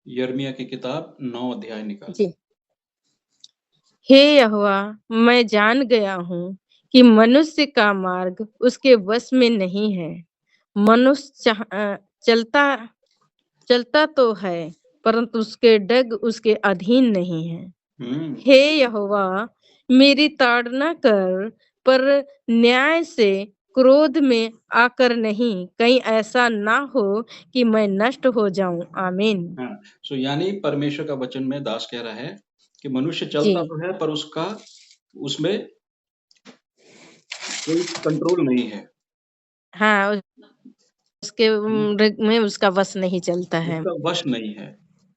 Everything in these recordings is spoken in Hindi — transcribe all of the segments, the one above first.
यिर्मयाह की किताब 9 अध्याय निकालें। जी। हे यहोवा, मैं जान गया हूँ कि मनुष्य का मार्ग उसके वश में नहीं है। मनुष्य चलता चलता तो है, परंतु उसके डग उसके अधीन नहीं है। हुँ। हे यहोवा, मेरी ताड़ना कर, पर न्याय से क्रोध में आकर नहीं, कहीं ऐसा ना हो कि मैं नष्ट हो जाऊँ। आमीन। हाँ, यानी परमेश्वर का वचन में दास कह रहा है कि मनुष्य जी। चलता तो है पर उसका उसमें कोई कंट्रोल नहीं है। हाँ, उसके हुँ, मृग में उसका वश नहीं चलता है। उसका वश नहीं है,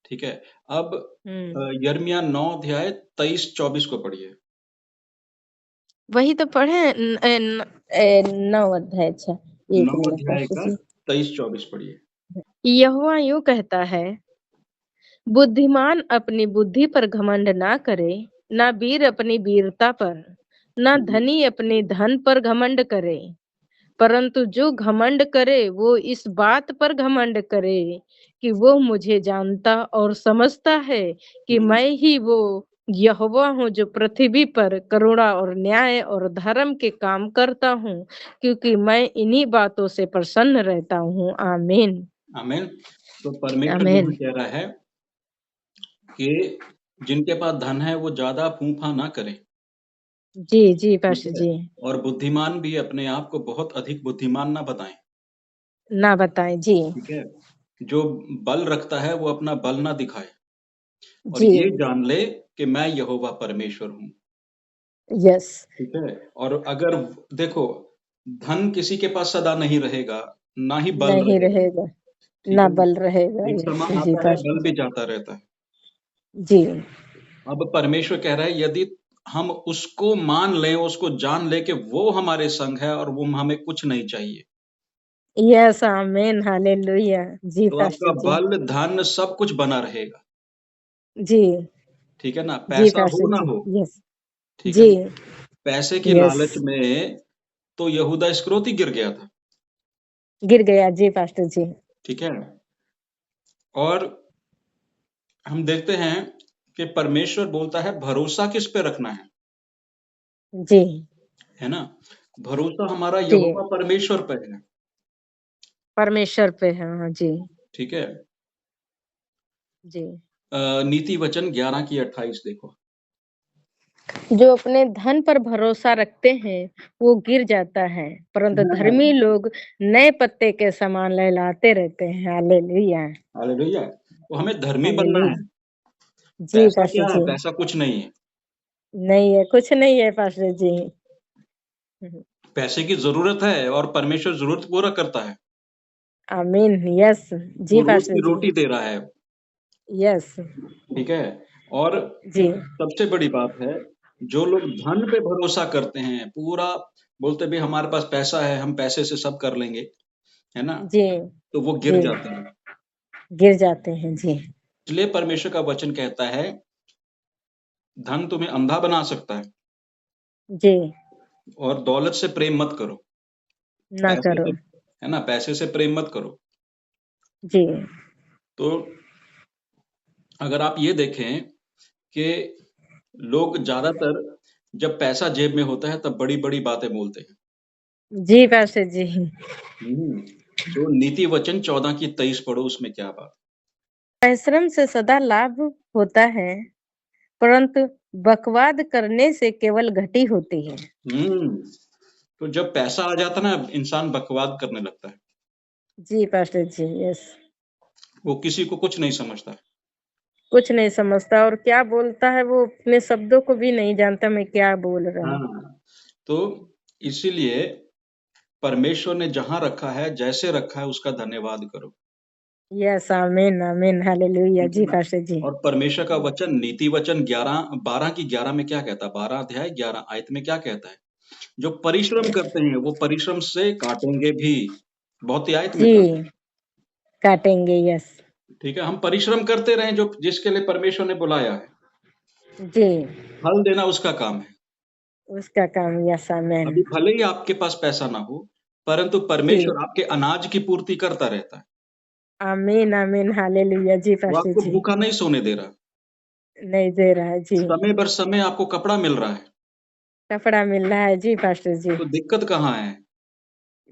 ठीक है? अब हुँ। यिर्मयाह 9 अध्याय 23-24 को पढ़िए। वही तो पढ़े 9 अध्याय अच्छा, 1 9 मिनट अध्याय पास्टर का जी। 23-24 पढ़िए। यहोवा यूँ कहता है, बुद्धिमान अपनी बुद्धि पर घमंड ना करे, ना वीर अपनी वीरता पर, ना हुँ, धनी अपने धन पर घमंड करे। परंतु जो घमंड करे वो इस बात पर घमंड करे कि वो मुझे जानता और समझता है कि हुँ, मैं ही वो यहोवा हूँ जो पृथ्वी पर करुणा और न्याय और धर्म के काम करता हूँ, क्योंकि मैं इन्हीं बातों से प्रसन्न रहता हूँ। आमीन। आमीन। तो परमेश्वर यहाँ आमीन। कह रहा है कि जिनके पास धन है वो ज़्यादा फूँफा ना करें, जी, जी, ठीक पास्टर है? जी। और बुद्धिमान भी अपने आप को बहुत अधिक बुद्धिमान ना बताएँ, ना बताएँ। जी, ठीक है? जो बल रखता है वो अपना बल ना दिखाए और जी, ये जान ले कि मैं यहोवा परमेश्वर हूँ, यस। ठीक है? और अगर देखो धन किसी के पास सदा नहीं रहेगा, ना ही बल नहीं रहेगा, रहेगा, ठीक ना है? बल रहेगा। एक यस, समय जी, आता है पास्टर बल जी। भी जाता रहता है। जी, अब परमेश्वर कह रहा है यदि हम उसको मान लें, उसको जान लें कि वो हमारे संग है और वो हमें कुछ नहीं चाहिए, यस, आमीन, हालेलुया। जी, तो आपका पास्टर जी। बल, धन सब कुछ बना रहेगा, जी, ठीक है ना? जी, पैसा हो पास्टर ना जी। हो, यस, ठीक है जी, ना? पैसे की यस। लालच में तो यहूदा इस्करियोती गिर गया था, गिर गया। जी, पास्टर जी। ठीक है? और हम देखते हैं कि परमेश्वर बोलता है भरोसा किस पे रखना जी, है ना? भरोसा हमारा जी, यहोवा परमेश्वर पे है, परमेश्वर पे है। हाँ जी, ठीक है? जी। नीति वचन 11 की 28 देखो। जो अपने धन पर भरोसा रखते हैं, वो गिर जाता है, परंतु धर्मी लोग नए पत्ते के समान लहलहाते रहते हैं। Hallelujah, hallelujah! तो हमें धर्मी बनना है। हालेलुया। जी, पैसा पास्टर क्या है? जी। पैसा कुछ नहीं है। नहीं है, कुछ नहीं है पास्टर जी। हुँ, पैसे की ज़रूरत है और परमेश्वर ज़रूरत पूरा करता है। आमीन, यस। वो जी, रोज़ पास्टर की जी। रोटी दे रहा है, यस, ठीक है? और जी, सबसे बड़ी बात है, जो लोग धन पे भरोसा करते हैं, पूरा बोलते भई हमारे पास पैसा है, हम पैसे से सब कर लेंगे, है ना? जी, तो वो गिर जी, जाते हैं। गिर जाते हैं। जी, इसलिए परमेश्वर का वचन कहता है, धन तुम्हें अंधा बना सकता है जी, और दौलत से प्रेम मत करो। ना पैसे करो। से है ना? पैसे से प्रेम मत करो। जी, तो अगर आप ये देखें कि लोग ज़्यादातर जब पैसा जेब में होता है तब बड़ी-बड़ी बातें बोलते हैं। जी, पास्टर जी। हुँ, तो नीति वचन 14 की 23 पढ़ो उसमें क्या बात परिश्रम से सदा लाभ होता है, परंतु बकवाद करने से केवल घटी होती है। हुँ, तो जब पैसा आ जाता है ना इंसान बकवाद करने लगता है। जी, पास्टर जी, यस। वो किसी को कुछ नहीं समझता। कुछ नहीं समझता और क्या बोलता है वो अपने शब्दों को भी नहीं जानता मैं क्या बोल रहा हूँ। हाँ, तो इसीलिए परमेश्वर ने जहाँ रखा है, जैसे रखा है उसका धन्यवाद करो। यस, आमीन, आमीन, हालेलुया। ठीक है जी, ना? पास्टर जी। और परमेश्वर का वचन नीति वचन 12 की 11 में क्या कहता है? 12 अध्याय 11 आयत में क्या कहता है? जो परिश्रम करते हैं, वो परिश्रम से काटेंगे भी। बहुत ही आयत में जी, कहा, काटेंगे, यस। ठीक है? हम परिश्रम करते रहें जो जिसके लिए परमेश्वर ने बुलाया है। जी, फल देना उसका काम है। उसका काम यस, आमीन। अभी भले ही आपके पास पैसा ना हो, परंतु जी, परमेश्वर आपके अनाज की पूर्ति करता रहता है। आमीन, आमीन, हालेलुया। जी, वो पास्टर आपको जी। भूखा नहीं सोने दे रहा। नहीं दे रहा है, जी। समय बर समय आपको कपड़ा मिल रहा है। कपड़ा मिल रहा है, जी, पास्टर जी। तो दिक्कत कहाँ है?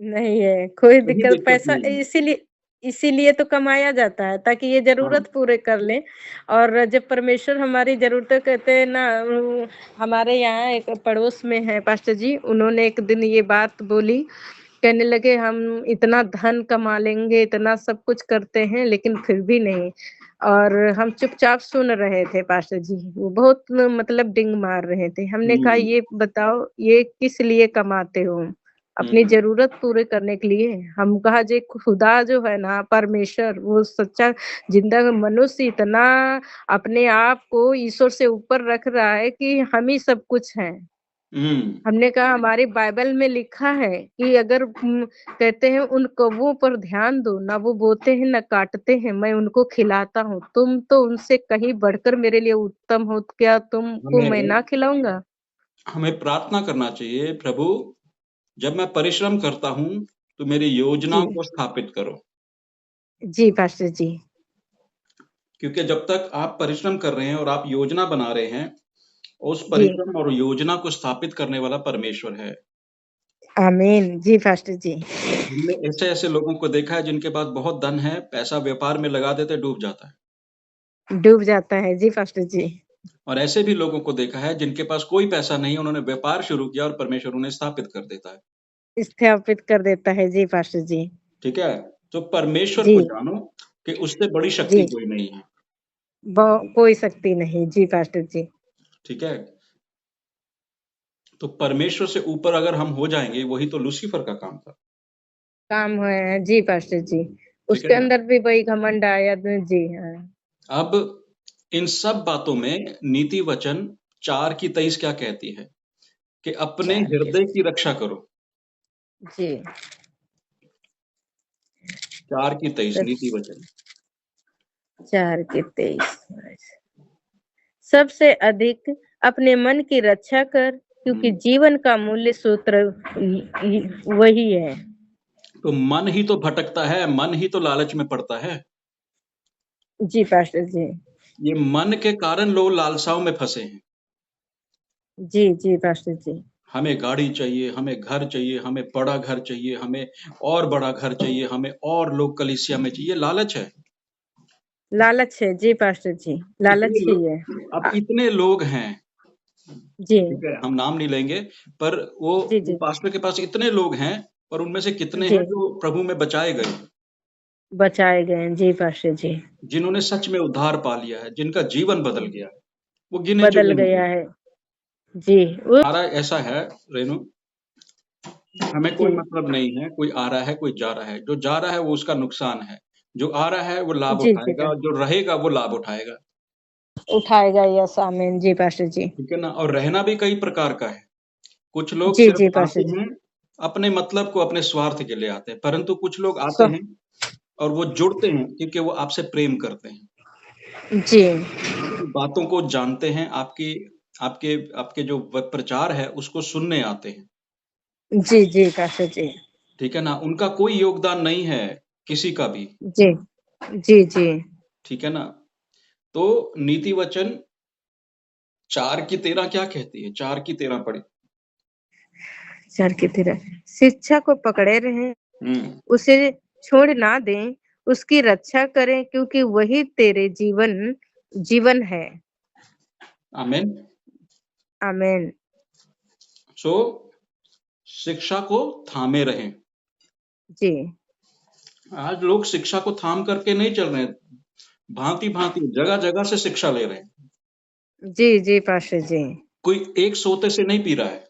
नहीं है, कोई कहीं दिक्कत दिक्कत पैसा नहीं है। इसीलिए तो कमाया जाता है, ताकि ये हाँ। ज़रूरत पूरे कर लें। और जब परमेश्वर हमारी ज़रूरतें कहते हैं ना, हमारे यहाँ एक पड़ोस में है पास्टर जी, उन्होंने एक दिन ये बात बोली, कहने लगे हम इतना धन कमा लेंगे, इतना सब कुछ करते हैं, लेकिन फिर भी नहीं। और हम चुपचाप सुन रहे थे पास्टर जी, वो बहुत मतलब डिंग मार रहे थे। हमने कहा हुँ, ये बताओ ये किस लिए कमाते हो? अपनी हुँ, ज़रूरत पूरे करने के लिए। हम कहा जे खुदा जो है ना परमेश्वर वो सच्चा ज़िंदा मनुष्य इतना अपने आप को ईश्वर से ऊपर रख रहा है कि हम ही सब कुछ हैं। हुँ, हमने कहा हमारी बाइबल में लिखा है कि अगर कहते हैं उन कौवों पर ध्यान दो, ना वो बोते हैं, ना काटते हैं, मैं उनको खिलाता हूँ। तुम तो उनसे कहीं बढ़कर मेरे लिए उत्तम हो, क्या तुमको मैं हमें ना खिलाऊँगा? हमें प्रार्थना करना चाहिए, प्रभु जब मैं परिश्रम करता हूँ, तो मेरी जी। योजनाओं को स्थापित करो। जी, पास्टर जी। क्योंकि जब तक आप परिश्रम कर रहे हैं और आप योजना बना रहे हैं, उस जी। परिश्रम और योजना को स्थापित करने वाला परमेश्वर है। आमीन। जी, पास्टर जी। हमने ऐसे-ऐसे लोगों को देखा है जिनके पास बहुत धन है, पैसा व्यापार में लगा देते डूब जाता है। डूब जाता है। जी, पास्टर जी। और ऐसे भी लोगों को देखा है जिनके पास कोई पैसा नहीं, उन्होंने व्यापार शुरू किया और परमेश्वर उन्हें स्थापित कर देता है। स्थापित कर देता है। जी, पास्टर जी। ठीक है? तो परमेश्वर जी, को जानो कि उससे बड़ी शक्ति जी। कोई नहीं है। कोई शक्ति नहीं। जी, पास्टर जी। ठीक है? तो परमेश्वर से ऊपर अगर हम हो जाएँगे, वही तो लूसीफर का काम था। काम है। जी, पास्टर जी। ठीक है उसके ना? अंदर भी वही घमंड आया जी, हाँ। अब इन सब बातों में नीति वचन 4 की 23 क्या कहती है? कि अपने 4 के हृदय की रक्षा करो। जी। 4 की 23 सब नीति वचन। 4 के 23 सबसे अधिक अपने मन की रक्षा कर, क्योंकि हुँ। जीवन का मूल्य सूत्र वही है। तो मन ही तो भटकता है, मन ही तो लालच में पड़ता है। जी, पास्टर जी। ये मन के कारण लोग लालसाओं में फँसे हैं। जी, जी, पास्टर जी। हमें गाड़ी चाहिए, हमें घर चाहिए, हमें बड़ा घर चाहिए, हमें और बड़ा घर चाहिए, हमें और लोग कलीसिया में चाहिए, लालच है। लालच है। जी, पास्टर जी। इतने लालच ही है। लोग अब अ, इतने लोग हैं, जी। ठीक है, हम नाम नहीं लेंगे, पर जी, वो जी। पास्टर के पास इतने लोग हैं, पर उनमें से कितने जी, हैं जो प्रभु में बचाए गए, बचाए गए हैं। जी, पास्टर जी। जिन्होंने सच में उद्धार पा लिया है, जिनका जीवन बदल गया है, वो बदल गिने-चुने गया नहीं। है। जी, वो हमारा ऐसा है रेणु, हमें जी। कोई मतलब नहीं है, कोई आ रहा है, कोई जा रहा है। जो जा रहा है वो उसका नुकसान है, जो आ रहा है वो लाभ जी, जी, उठाएगा और जो रहेगा वो लाभ उठाएगा, उठाएगा यस आमीन। जी, पास्टर जी। ठीक है ना? और रहना भी कई प्रकार का है। कुछ लोग जी, जी, सिर्फ़ पास्टर आते जी। हैं, अपने मतलब को अपने स्वार्थ के लिए आते हैं, परंतु कुछ लोग आते स्व हैं और वो जुड़ते हैं क्योंकि वो आपसे प्रेम करते हैं। जी। आपकी बातों को जानते हैं, आपकी आपके आपके जो व प्रचार है उसको सुनने आते हैं, जी, जी, पास्टर जी। ठीक है ना? उनका कोई योगदान नहीं है, किसी का भी, जी। जी, जी। ठीक है ना? तो नीति वचन 4 की 13 क्या कहती है? 4 की 13 पढ़ें। सर की तरह शिक्षा को पकड़े रहें, हुँ, उसे छोड़ ना दें, उसकी रक्षा करें, क्योंकि वही तेरे जीवन जीवन है। आमीन। आमीन। सो शिक्षा को थामे रहें। जी। आज लोग शिक्षा को थाम करके नहीं चल रहे हैं, भाँति-भाँति, जगह-जगह से शिक्षा ले रहे हैं। जी, जी, पास्टर जी। कोई एक सोते से नहीं पी रहा है,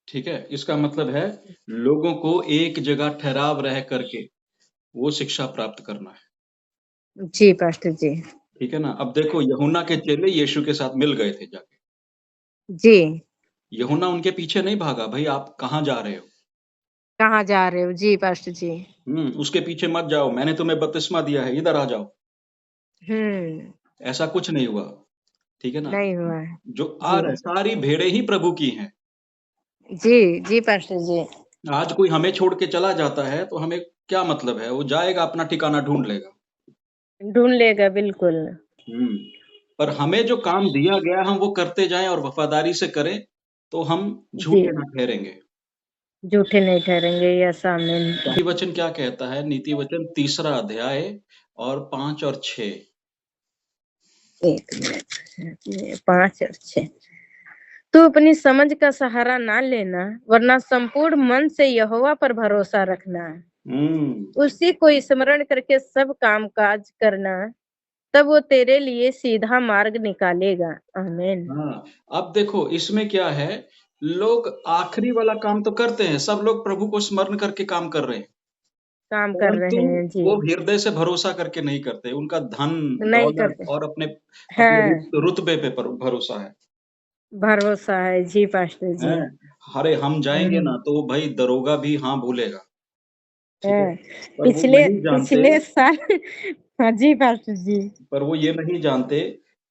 ठीक है? इसका मतलब है लोगों को एक जगह ठहराव रह करके वो शिक्षा प्राप्त करना है, जी, पास्टर जी। ठीक है ना? अब देखो यूहन्ना के चेले यीशु के साथ मिल गए थे जाके। जी। यूहन्ना उनके पीछे नहीं भागा, भई आप कहाँ जा रहे हो? कहाँ जा रहे हो? जी, पास्टर जी। उसके पीछे मत जाओ, मैंने तुम्हें बपतिस्मा दिया है, इधर आ जाओ। हुँ, ऐसा कुछ नहीं हुआ, ठीक है ना? नहीं हुआ है। जो आ जी। रहा है सारी भेड़ें ही प्रभु की हैं। जी, जी, पास्टर जी। आज कोई हमें छोड़ के चला जाता है, तो हमें क्या मतलब है? वो जाएगा अपना ठिकाना ढूँढ लेगा। ढूँढ लेगा बिल्कुल। हुँ, पर हमें जो काम दिया गया है हम वो करते जाएँ और वफ़ादारी से करें, तो हम जी, झूठे ना ठहरेंगे। झूठे नहीं ठहरेंगे, यस आमीन। नीति वचन क्या कहता है? नीति वचन 3 अध्याय और 5 और 6। 1 मिनट 5 और 6 तू अपनी समझ का सहारा ना लेना, वरना संपूर्ण मन से यहोवा पर भरोसा रखना। हुँ, उसी को स्मरण करके सब काम-काज करना, तब वो तेरे लिए सीधा मार्ग निकालेगा। आमीन। हाँ, अब देखो इसमें क्या है, लोग आखिरी वाला काम तो करते हैं, सब लोग प्रभु को स्मरण करके काम कर रहे हैं, काम कर परंतु रहे हैं, जी। वो हृदय से भरोसा करके नहीं करते, उनका धन, नहीं दौलत करते। और अपने अपने हाँ, रुतबे पे भरोसा है। भरोसा है। जी, पास्टर जी। हैं? अरे हम जाएँगे हुँ, ना तो भाई दरोगा भी हाँ बोलेगा, ठीक है? हाँ। पर वो पिछले नहीं जानते पिछले साल हाँ जी, पास्टर जी। पर वो ये नहीं जानते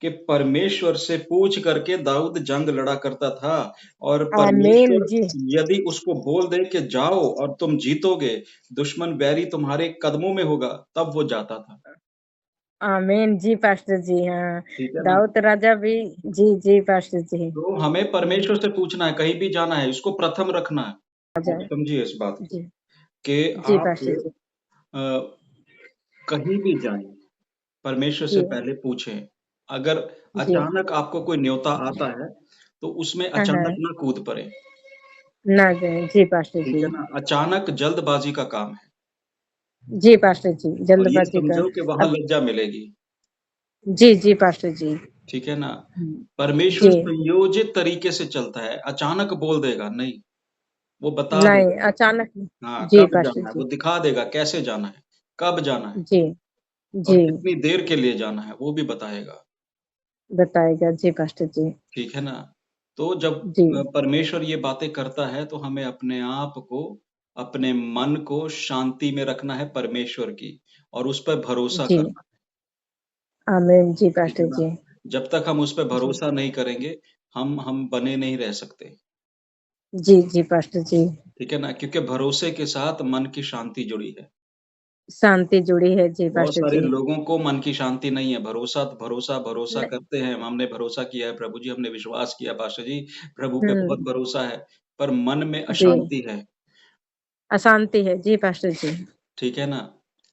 कि परमेश्वर से पूछ करके दाऊद जंग लड़ा करता था और आमीन परमेश्वर जी। यदि उसको बोल दे कि जाओ और तुम जीतोगे, दुश्मन बैरी तुम्हारे कदमों में होगा, तब वो जाता था। आमीन जी, पास्टर जी, हाँ। ठीक है ना? दाऊद राजा भी जी, जी, पास्टर जी। तो हमें परमेश्वर से पूछना है, कहीं भी जाना है, इसको प्रथम रखना है। राजा आप समझिए इस बात को जी, कि जी, आप पास्टर जी। अ, कहीं भी जाएँ, परमेश्वर से जी, पहले पूछें। अगर जी। अचानक आपको कोई न्योता आता है, तो उसमें हाँ, अचानक हाँ। ना कूद पड़ें, ना जाएँ। जी, पास्टर ठीक जी। है ना? अचानक जल्दबाज़ी का काम है जी, पास्टर जी, और ये जल्दबाज़ी का समझो कि वहाँ अब लज्जा मिलेगी, जी, जी, पास्टर जी। ठीक है ना? हुँ। परमेश्वर जी, संयोजित तरीके से चलता है, अचानक बोल देगा नहीं, वो बता नहीं देगा। अचानक हाँ, जी, कब पास्टर जाना है, वो जी। दिखा देगा कैसे जाना है, कब जाना है जी, और जी, कितनी देर के लिए जाना है, वो भी बताएगा। बताएगा। जी, पास्टर जी। ठीक है ना? तो जब जी, परमेश्वर ये बातें करता है तो हमें अपने आप को, अपने मन को शांति में रखना है परमेश्वर की और उस पे भरोसा जी। करना है, आमीन। जी, ठीक है पास्टर ना? जी। जब तक हम उस पे जी। भरोसा नहीं करेंगे, हम बने नहीं रह सकते, जी, जी, पास्टर जी। ठीक है ना? क्योंकि भरोसे के साथ मन की शांति जुड़ी है। शांति जुड़ी है। जी, बहुत पास्टर सारे जी। लोगों को मन की शांति नहीं है, भरोसा न करते हैं, हमने भरोसा किया है प्रभु जी, हमने विश्वास किया पास्टर जी, प्रभु पे बहुत हुँ, भरोसा है, पर मन में जी। अशांति है। अशांति है। जी, पास्टर जी। ठीक है ना?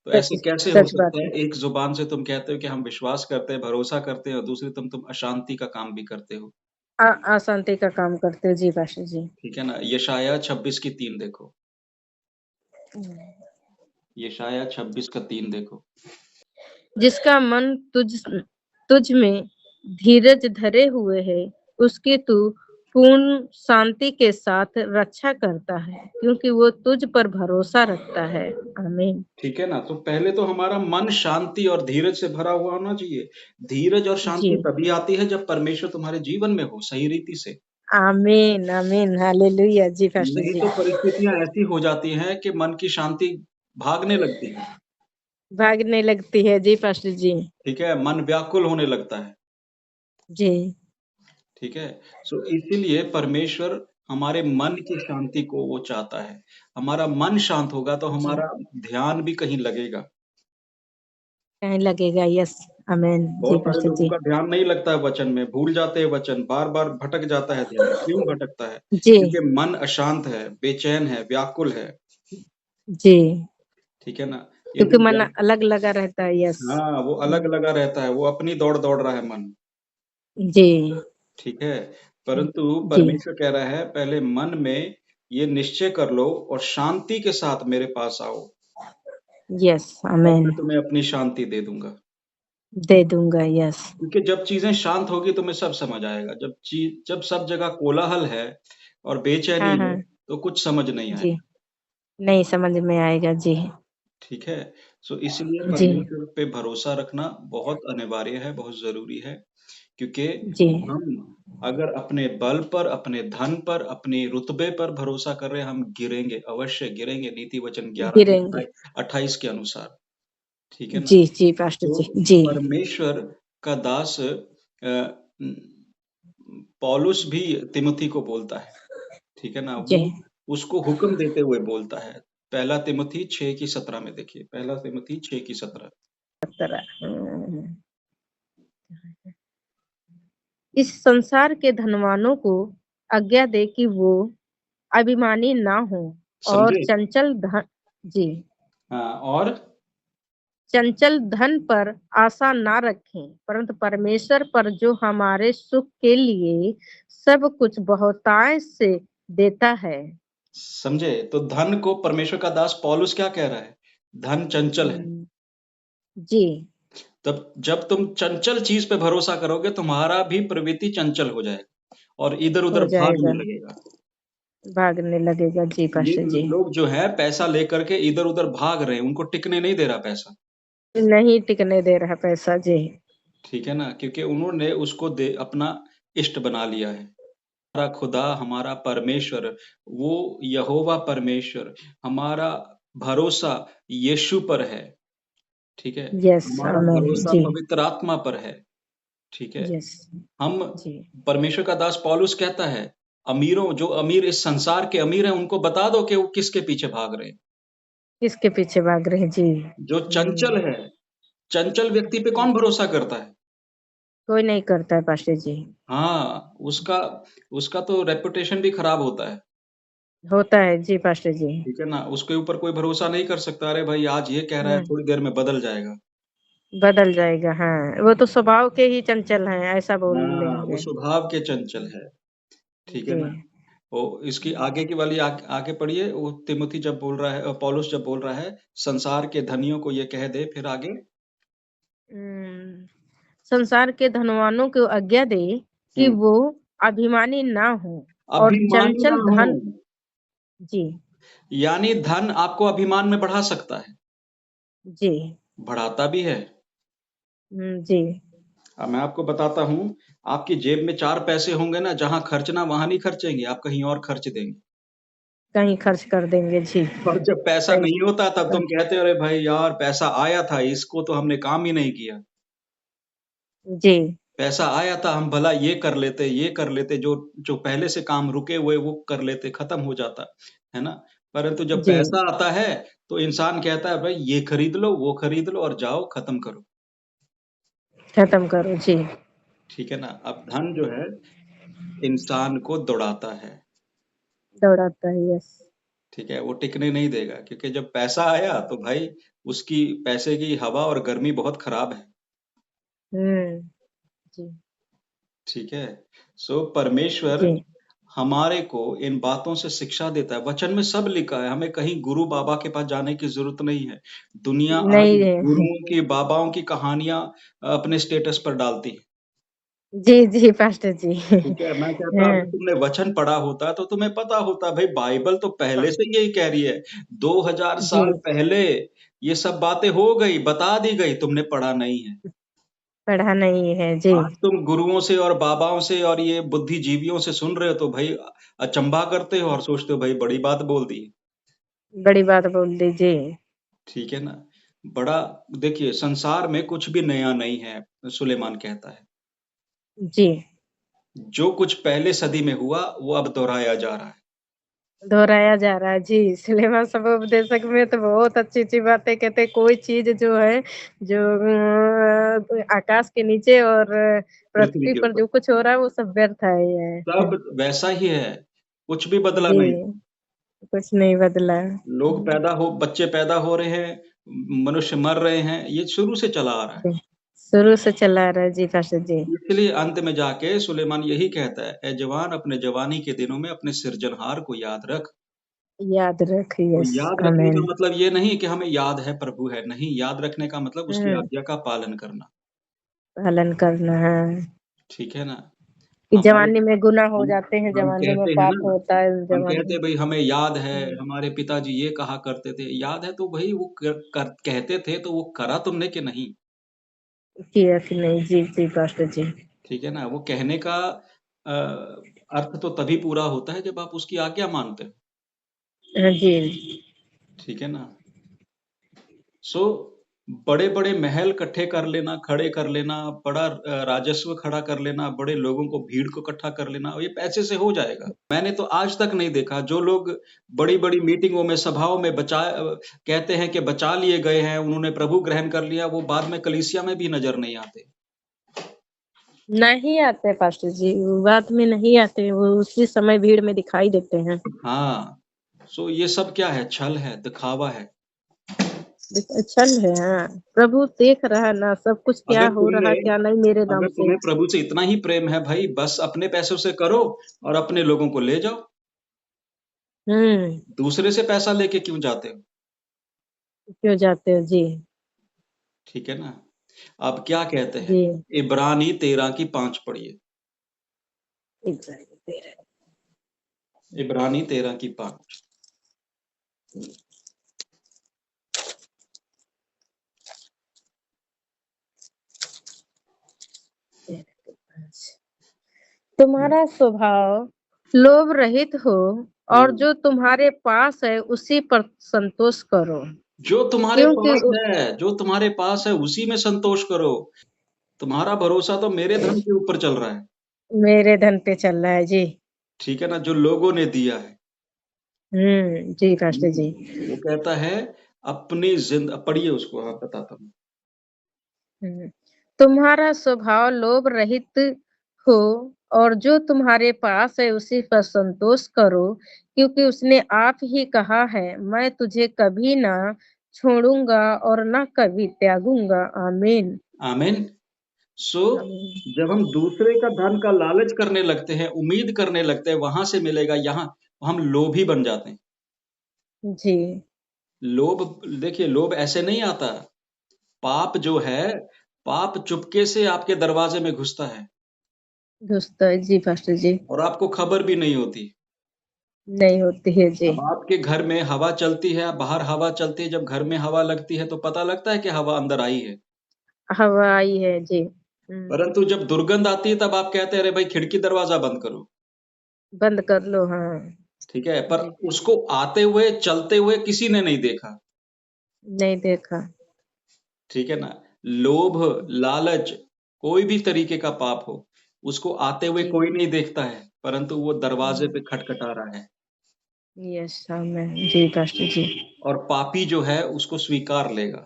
तो सच ऐसे कैसे हो सच बात सकता है है। एक ज़ुबान से तुम कहते हो कि हम विश्वास करते हैं, भरोसा करते हैं और दूसरी तुम अशांति का काम भी करते हो। अशांति का काम करते हो। जी, पास्टर जी। ठीक है ना? यशायाह 26 की 3 देखो। हुँ। यशायाह 26 का 3 देखो। जिसका मन तुझ में धीरज धरे हुए है, उसकी तू पूर्ण शांति के साथ रक्षा करता है, क्योंकि वो तुझ पर भरोसा रखता है। आमीन। ठीक है ना? तो पहले तो हमारा मन शांति और धीरज से भरा हुआ होना चाहिए। धीरज और जी। शांति तभी आती है जब परमेश्वर तुम्हारे जीवन में हो, सही रीति से। आमीन, आमीन, हालेलुया! जी, पास्टर नहीं जी। तो परिस्थितियाँ ऐसी हो जाती हैं कि मन की शांति भागने लगती है। भागने लगती है। जी, पास्टर जी। ठीक है? मन व्याकुल होने लगता है। जी, ठीक है? सो इसीलिए परमेश्वर हमारे मन की शांति को वो चाहता है। हमारा मन शांत होगा तो जी। हमारा ध्यान भी कहीं लगेगा। कहीं लगेगा, यस, आमीन। जी, बहुत सारे पास्टर लोगों जी। का ध्यान नहीं लगता है वचन में, भूल जाते हैं वचन, बार-बार भटक जाता है ध्यान। क्यों भटकता है? जी, क्योंकि मन अशांत है, बेचैन है, व्याकुल है। जी, ठीक है ना? क्योंकि यदि मन व्या अलग लगा रहता है, यस। हाँ, वो अलग हुँ, लगा रहता है, वो अपनी दौड़ दौड़ रहा है मन। जी, ठीक है? परंतु जी, परमेश्वर कह रहा है पहले मन में ये निश्चय कर लो और शांति के साथ मेरे पास आओ, यस, तब आमीन। मैं तुम्हें अपनी शांति दे दूँगा। दे दूँगा, यस। क्योंकि जब चीज़ें शांत होगी तुम्हें सब समझ आएगा। जब सब जगह कोलाहल है और बेचैनी हाँ, है, हाँ, तो कुछ समझ नहीं जी, आएगा। नहीं समझ में आएगा, जी, ठीक है? सो इसलिए जी, परमेश्वर पे भरोसा रखना बहुत अनिवार्य है, बहुत ज़रूरी है। क्योंकि जी, हम अगर अपने बल पर, अपने धन पर, अपने रुतबे पर भरोसा कर रहे हैं, हम गिरेंगे, अवश्य गिरेंगे नीति वचन 11 के गिरेंगे। 28 के अनुसार, ठीक है ना? जी, जी, पास्टर तो जी, जी, परमेश्वर का दास उम, पौलुस भी तिमोथी को बोलता है, ठीक है ना? जी, वो उसको हुक्म देते हुए बोलता है, पहला तिमुथी 6 की 17 में देखिए, पहला तिमुथी 6 की 17। इस संसार के धनवानों को आज्ञा दे कि वो अभिमानी ना हो और समझे? और चंचल धन पर आशा ना रखें, परंतु परमेश्वर पर जो हमारे सुख के लिए सब कुछ बहुतायत से देता है। समझे? तो धन को परमेश्वर का दास पौलुस क्या कह रहा है? धन चंचल है। जी। तब जब तुम चंचल चीज पे भरोसा करोगे, तुम्हारा भी प्रवृत्ति चंचल हो जाएगा और इधर-उधर हो भागने जाएगा, लगेगा। भागने लगेगा। जी ये पास्टर जी। लोग जो है पैसा लेकर के इधर-उधर भाग रहे हैं, उनको टिकने नहीं दे रहा पैसा। नहीं टिकने दे रहा पैसा। जी। ठीक है ना? क्योंकि उन्होंने उसको अपना इष्ट बना लिया है। हमारा खुदा, हमारा परमेश्वर, वो यहोवा परमेश्वर, हमारा भरोसा यीशु पर है। ठीक है? यस, हमारा आमीन। भरोसा जी। पवित्र आत्मा पर है। ठीक है? यस। हम जी। परमेश्वर का दास पौलुस कहता है, अमीरों जो अमीर इस संसार के अमीर हैं, उनको बता दो कि वो किसके पीछे भाग रहे हैं। किसके पीछे भाग रहे हैं? जी। जो चंचल है, चंचल व्यक्ति पे कौन भरोसा करता है? कोई नहीं करता है पास्टर जी। हाँ, उसका उसका तो रेपुटेशन भी खराब होता है। होता है। जी पास्टर जी। ठीक है ना? उसके ऊपर कोई भरोसा नहीं कर सकता, अरे भाई आज ये कह रहा है, नहीं, थोड़ी देर में बदल जाएगा। बदल जाएगा। हाँ, वो तो स्वभाव के ही चंचल हैं, ऐसा बोल हाँ, वो लेंगे। स्वभाव के चंचल है। ठीक है जी। ना? वो इसकी आगे की वाली आगे पढ़िए, वो तिमुथी जब बोल रहा है पौलुस जब बोल रहा है, संसार के धनियों को ये कह दे, फिर आगे? संसार के धनवानों को आज्ञा दे कि हुँ, वो अभिमानी ना हो और अभिमानी ना चंचल हो। धन। जी। यानी धन आपको अभिमान में बढ़ा सकता है, जी। बढ़ाता भी है। जी। अब मैं आपको बताता हूँ, आपकी जेब में 4 पैसे होंगे ना, जहाँ खर्चना वहाँ नहीं खर्चेंगे, आप कहीं और खर्च देंगे। कहीं खर्च कर देंगे। जी। और जब पैसा सही। नहीं होता तब तुम कहते हो, अरे भाई यार पैसा आया था, इसको तो हमने काम ही नहीं किया। जी। पैसा आया था, हम भला ये कर लेते, जो जो पहले से काम रुके हुए वो कर लेते, खत्म हो जाता, है ना? परंतु जब जी। पैसा आता है, तो इंसान कहता है भाई ये खरीद लो, वो खरीद लो और जाओ खत्म करो। खत्म करो। जी। ठीक है ना? अब धन जो है, इंसान को दौड़ाता है। दौड़ाता है। यस। ठीक है? वो टिकने नहीं देगा क्योंकि जब पैसा आया तो भाई उसकी पैसे की हवा और गर्मी बहुत खराब है। जी। ठीक है? सो परमेश्वर जी। हमारे को इन बातों से शिक्षा देता है। वचन में सब लिखा है, हमें कहीं गुरु बाबा के पास जाने की ज़रूरत नहीं है। दुनिया आज नहीं है। गुरुओं की, बाबाओं की कहानियाँ अपने स्टेटस पर डालती है। जी। जी पास्टर जी। ठीक है? मैं कहता अगर हाँ, तुमने वचन पढ़ा होता तो तुम्हें पता होता भाई बाइबल तो पहले से यही कह रही है। 2000 जी। साल पहले ये सब बातें हो गई, बता दी गई, तुमने पढ़ा नहीं है। पढ़ा नहीं है। जी। आज तुम गुरुओं से और बाबाओं से और ये बुद्धिजीवियों से सुन रहे हो तो भाई अचंभा करते हो और सोचते हो भाई बड़ी बात बोल दी। बड़ी बात बोल दीजिए। ठीक है ना? बड़ा देखिए संसार में कुछ भी नया नहीं है, सुलेमान कहता है। जी। जो कुछ पहले सदी में हुआ, वो अब दोहराया जा रहा है। दोहराया जा रहा है। जी, सुलेमान समुपदेशक में तो बहुत अच्छी-अच्छी बातें कहते हैं। कोई चीज़ जो है, जो आकाश के नीचे और पृथ्वी पृथ्वी के पर ऊपर जो कुछ हो रहा है, वो सब व्यर्थ है। सब वैसा ही है, कुछ भी बदला जी, नहीं। कुछ नहीं बदला। बच्चे पैदा हो रहे हैं, मनुष्य मर रहे हैं, ये शुरू से चला आ रहा है। जी, शुरू से चला आ रहा है। जी, पास्टर जी। इसलिए अंत में जाके सुलेमान यही कहता है, "ऐ जवान अपने जवानी के दिनों में अपने सृजनहार को याद रख।" याद तो रखिए। याद रखने का आमीन। मतलब ये नहीं कि हमें याद है प्रभु है, नहीं याद रखने का मतलब उसकी हुँ, आज्ञा का पालन करना। पालन करना है। ठीक है ना? कि हमारे जवानी में गुनाह हो हम जाते हैं, हम जवानी में कहते हैं पाप ना, होता है हम कहते जवानी। हैं भई हमें याद है, हुँ, हमारे पिताजी ये कहा करते थे, याद है तो भई वो क कर कहते थे तो वो करा तुमने कि नहीं? किया कि नहीं। जी, जी, पास्टर जी। ठीक है ना? वो कहने का अ, अर्थ तो तभी पूरा होता है जब आप उसकी आज्ञा मानते हो। हाँ जी। ठीक है ना? सो बड़े-बड़े महल इकट्ठे कर लेना, खड़े कर लेना, बड़ा राजस्व खड़ा कर लेना, बड़े लोगों को भीड़ को इकट्ठा कर लेना, ये पैसे से हो जाएगा। मैंने तो आज तक नहीं देखा जो लोग बड़ी-बड़ी मीटिंगों में, सभाओं में कहते हैं कि बचा लिए गए हैं, उन्होंने प्रभु ग्रहण कर लिया, वो बाद में कलीसिया में भी नज़र नहीं आते। नहीं आते पास्टर जी, वो बात में नहीं आते, वो उसी समय भीड़ में दिखाई देते हैं। हाँ, सो ये सब क्या है? छल है, दिखावा है। छल है, हाँ। प्रभु देख रहा है ना सब कुछ, क्या हो रहा क्या नहीं मेरे नाम अगर से। तुम्हें प्रभु से इतना ही प्रेम है भाई, बस अपने पैसों से करो और अपने लोगों को ले जाओ। दूसरे से पैसा लेके क्यों जाते हो? क्यों जाते हो जी? ठीक है ना? अब क्या कहते हैं? जी, इब्रानी 13 की 5 पढ़िए। इब्रानी 13 की 5। तुम्हारा स्वभाव लोभ रहित हो और हाँ। जो तुम्हारे पास है उसी पर संतोष करो, जो तुम्हारे क्योंकि पास है, जो तुम्हारे पास है उसी में संतोष करो। तुम्हारा भरोसा तो मेरे धन के ऊपर चल रहा है। मेरे धन पे चल रहा है जी। ठीक है ना? जो लोगों ने दिया है। जी पास्टर जी। वो कहता है अपनी पढ़िए उसको, हाँ बताता हूँ। तुम्हारा स्वभाव लोभ रहित हो और जो तुम्हारे पास है उसी पर संतोष करो, क्योंकि उसने आप ही कहा है, मैं तुझे कभी ना छोड़ूंगा और ना कभी त्यागूंगा। आमीन। आमीन। सो आमीन। जब हम दूसरे का धन का लालच करने लगते हैं, उम्मीद करने लगते हैं वहां से मिलेगा, यहाँ हम लोभी बन जाते हैं। जी। लोभ, देखिए लोभ ऐसे नहीं आता। पाप जो है, पाप चुपके से आपके दरवाजे में घुसता है घुसता है जी पास्टर जी। और आपको खबर भी नहीं होती। नहीं होती है जी। अब आपके घर में हवा चलती है, बाहर हवा चलती है, जब घर में हवा लगती है तो पता लगता है कि हवा अंदर आई है। हवा आई है जी। परंतु जब दुर्गंध आती है तब आप कहते हैं अरे भाई खिड़की दरवाजा बंद करो। बंद कर लो, हाँ। ठीक है, पर जी। उसको आते हुए, चलते हुए किसी ने नहीं देखा। नहीं देखा। ठीक है ना? लोभ, लालच, कोई भी तरीके का पाप हो, उसको आते हुए जी। कोई नहीं देखता है, परंतु वो दरवाजे हम्म, पे खटखटा रहा है। यस आमीन जी पास्टर जी। और पापी जो है उसको स्वीकार लेगा।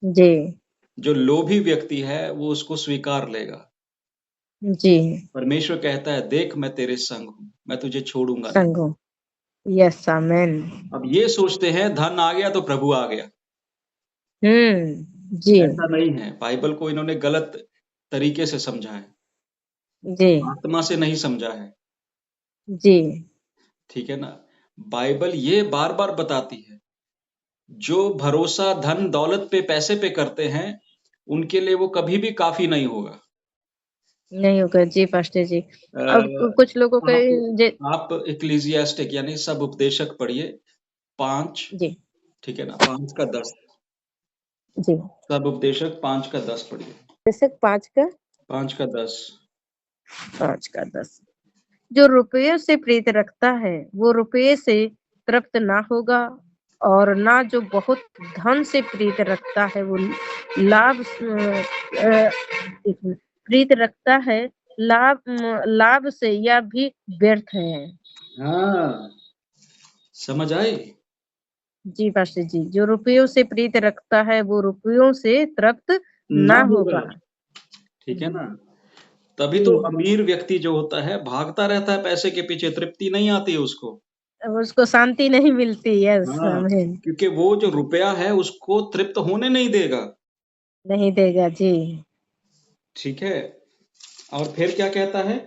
जी। जो लोभी व्यक्ति है वो उसको स्वीकार लेगा। जी। परमेश्वर कहता है देख मैं तेरे संग हूँ, मैं तुझे छोड़ूंगा नहीं। संगो। यस आमीन। अब ये सोचते हैं धन आ गया तो प्रभु आ गया। जी। ऐसा नहीं है, बाइबल को इन्होंने गलत तरीके से समझा है, जी। आत्मा से नहीं समझा है। जी। ठीक है ना? बाइबल ये बार-बार बताती है, जो भरोसा धन दौलत पे, पैसे पे करते हैं, उनके लिए वो कभी भी काफ़ी नहीं होगा। नहीं होगा जी पास्टर जी। अ, अब कुछ लोगों के आप जे आप इक्लेसियास्टिक यानी सब उपदेशक पढ़िए 5, जी। ठीक है ना? 5 का 10, जी। सब उपदेशक 5 का 10 पढ़िए। जैसे 5 का 5 का 10। 5 का 10। जो रुपये से प्रीत रखता है, वो रुपये से तृप्त ना होगा, और ना जो बहुत धन से प्रीत रखता है, वो एक मिनट, प्रीत रखता है लाभ से, यह भी व्यर्थ है। हाँ, समझ आई? जी पास्टर जी, जो रुपयों से प्रीत रखता है, वो रुपयों से तृप्त ना ना होगा, होगा। ठीक है ना? हुँ, तभी जी। तो अमीर व्यक्ति जो होता है, भागता रहता है पैसे के पीछे, तृप्ति नहीं आती है उसको। अब उसको शांति नहीं मिलती। यस हाँ, आमीन। क्योंकि वो जो रुपया है उसको तृप्त होने नहीं देगा। नहीं देगा जी। ठीक है? और फिर क्या कहता है?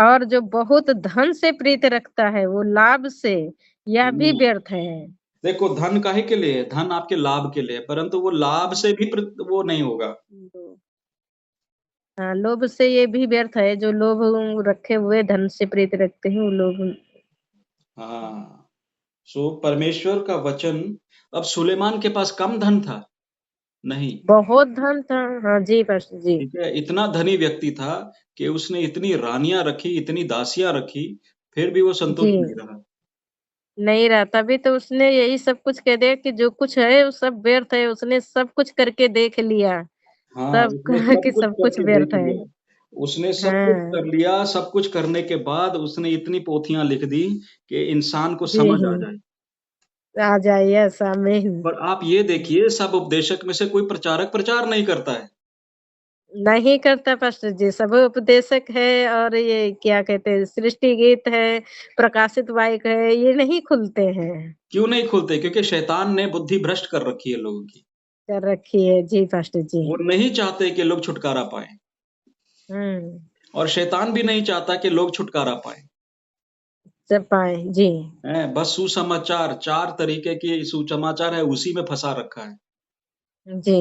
और जो बहुत धन से प्रीत रखता है, वो लाभ से, यह भी हुँ, व्यर्थ है। देखो धन काहे के लिए है? धन आपके लाभ के लिए है, परंतु वो लाभ से भी वो नहीं होगा। हाँ, लोभ से ये भी व्यर्थ है, जो लोभ रखे हुए धन से प्रीत रखते हैं, वो लोग। हाँ, सो परमेश्वर का वचन, अब सुलेमान के पास कम धन था? नहीं, बहुत धन था। हाँ जी पास्टर जी। ठीक है? इतना धनी व्यक्ति था कि उसने इतनी रानियाँ रखी, इतनी दासियाँ रखी, फिर भी वो जी। संतुष्ट नहीं रहा। नहीं रहा, तभी तो उसने यही सब कुछ कह दिया कि जो कुछ है वो सब व्यर्थ है, उसने सब कुछ करके देख लिया, हाँ, तब उसने कहा सब कि कुछ सब कुछ करके देख व्यर्थ है। लिया। उसने सब कुछ कर हाँ, लिया, सब कुछ करने के बाद उसने इतनी पोथियाँ लिख दी कि इंसान को जी, समझ आ जाए। आ जाइए, यस, आमीन। पर आप ये देखिए सब उपदेशक में से कोई प्रचारक प्रचार नहीं करता है। नहीं करता पास्टर जी, सब उपदेशक है और ये क्या कहते हैं सृष्टि गीत है, प्रकाशित वायक है, ये नहीं खुलते हैं। क्यों नहीं खुलते? क्योंकि शैतान ने बुद्धि भ्रष्ट कर रखी है लोगों की। कर रखी है, जी पास्टर जी। वो नहीं चाहते कि लोग छुटकारा पाएँ हुँ, और शैतान भी नहीं चाहता कि लोग छुटकारा पाएँ। सब पाएँ, जी, हैं, बस सुसमाचार 4 तरीके के सुसमाचार है, उसी में फँसा रखा है जी,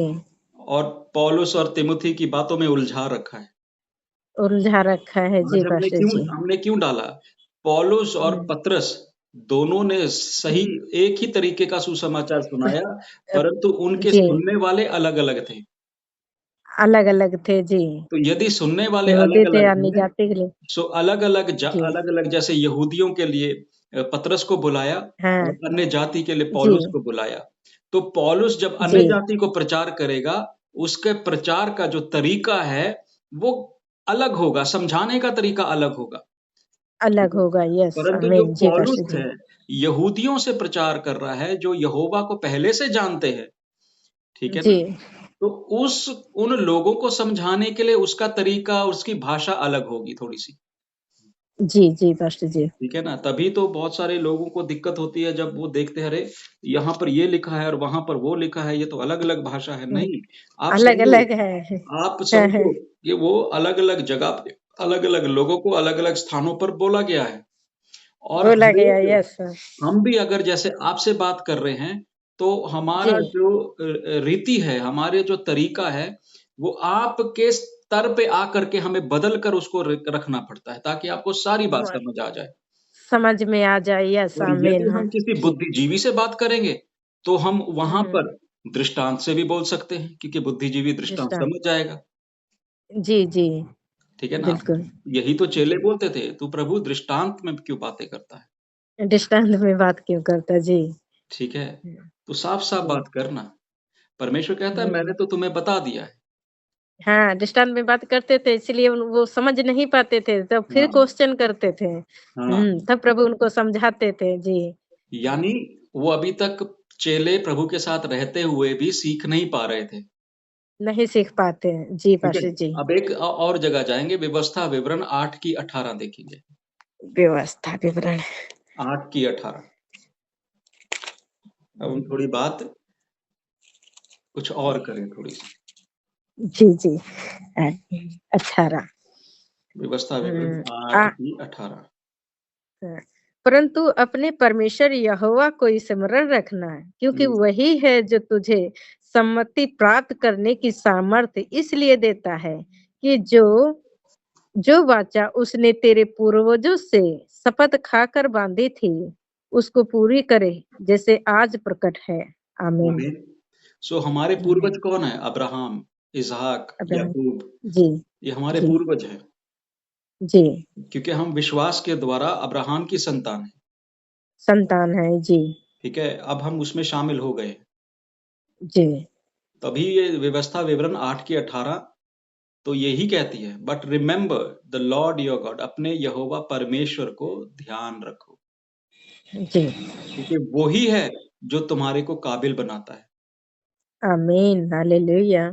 और पौलुस और तीमुथी की बातों में उलझा रखा है। उलझा रखा है, जी आज पास्टर जी। हमने क्यों डाला? पौलुस और हुँ, पतरस दोनों ने सही हुँ, एक ही तरीके का सुसमाचार सुनाया, अ, परंतु उनके जी, सुनने वाले अलग-अलग थे। अलग-अलग थे, जी। तो यदि सुनने वाले यहूदी थे अलग-अलग अन्य हैं, जाति के लिए। सो अलग-अलग जी, अलग-अलग जैसे यहूदियों के लिए पतरस को बुलाया हाँ, और अन्य जाति के लिए जी, पौलुस को बुलाया। तो पौलुस जब अन्य जी, जाति को प्रचार करेगा, उसके प्रचार का जो तरीका है, वो अलग होगा, समझाने का तरीका अलग होगा। ठीक अलग है? होगा, यस, परंतु जो आमीन, जी पौलुस पास्टर जी। है, यहूदियों से प्रचार कर रहा है, जो यहोवा को पहले से जानते हैं, ठीक है जी, ना? तो उस उन लोगों को समझाने के लिए उसका तरीका, उसकी भाषा अलग होगी थोड़ी-सी। जी, जी पास्टर जी। ठीक है ना? तभी तो बहुत सारे लोगों को दिक्कत होती है जब वो देखते हैं, अरे! यहाँ पर ये लिखा है और वहाँ पर वो लिखा है, ये तो अलग-अलग भाषा है। हुँ, नहीं, आप समझो अलग-अलग है। आप हाँ, हाँ, समझो कि वो अलग-अलग जगह पे, अलग-अलग लोगों को अलग-अलग स्थानों पर बोला गया है और बोला गया, हरेक यस। हम भी अगर जैसे आपसे बात कर रहे हैं, तो जी, हमारा जो रीति है, हमारे जो तरीका है, वो आपके स्तर पे आकर के हमें बदल कर उसको रखना पड़ता है, ताकि आपको सारी बात म समझ आ जाए। समझ में आ जाए, यस, और आमीन, यदि हाँ, हम किसी जी। बुद्धिजीवी से बात करेंगे, तो हम वहाँ हुँ, पर दृष्टांत से भी बोल सकते हैं, क्योंकि बुद्धिजीवी दृष्टांत दृष्टांत। समझ जाएगा, जी, जी, ठीक है ना? बिल्कुल, यही तो चेले जी। बोलते थे, "तू प्रभु दृष्टांत में क्यों बातें करता है?" दृष्टांत में बात क्यों करता? जी। ठीक है? हुँ, तो साफ-साफ जी, बात करना। परमेश्वर कहता है, "मैंने हुँ। तो तुम्हें बता दिया है।" हाँ, दृष्टांत में बात करते थे इसलिए उन वो समझ नहीं पाते थे, तब फिर हाँ, क्वेश्चन करते थे। हाँ। तब प्रभु उनको समझाते थे। जी। यानी वो अभी तक चेले प्रभु के साथ रहते हुए भी सीख नहीं पा रहे थे, नहीं सीख पाते हैं। जी, ठीक है? पास्टर जी। अब एक और जगह जाएँगे, व्यवस्था विवरण 8 की 18 देखेंगे, व्यवस्था विवरण। 8 की 18। अब हम थोड़ी बात कुछ और करें थोड़ी-सी। जी, जी। 18 व्यवस्था विवरण हुँ, 8 की 18। हाँ। परंतु अपने परमेश्वर यहोवा को स्मरण रखना, क्योंकि हुँ, वही है जो तुझे सम्मति प्राप्त करने की सामर्थ्य इसलिए देता है कि जो जो वाचा उसने तेरे पूर्वजों से शपथ खाकर बांधी थी, उसको पूरी करे, जैसे आज प्रकट है। आमीन। आमीन। सो हमारे पूर्वज आमीन। कौन है? अब्राहम, इसहाक, अब्राहम। याकूब, जी, ये हमारे जी, पूर्वज हैं, जी। क्योंकि हम विश्वास के द्वारा अब्राहम की संतान हैं, संतान है। जी, ठीक है? अब हम उसमें शामिल हो गए। जी, तभी ये व्यवस्था विवरण 8 की 18 तो यही कहती है, but remember the Lord your God, अपने यहोवा परमेश्वर को ध्यान रखो, जी। क्योंकि वो ही है जो तुम्हारे को काबिल बनाता है। आमीन। हालेलुया।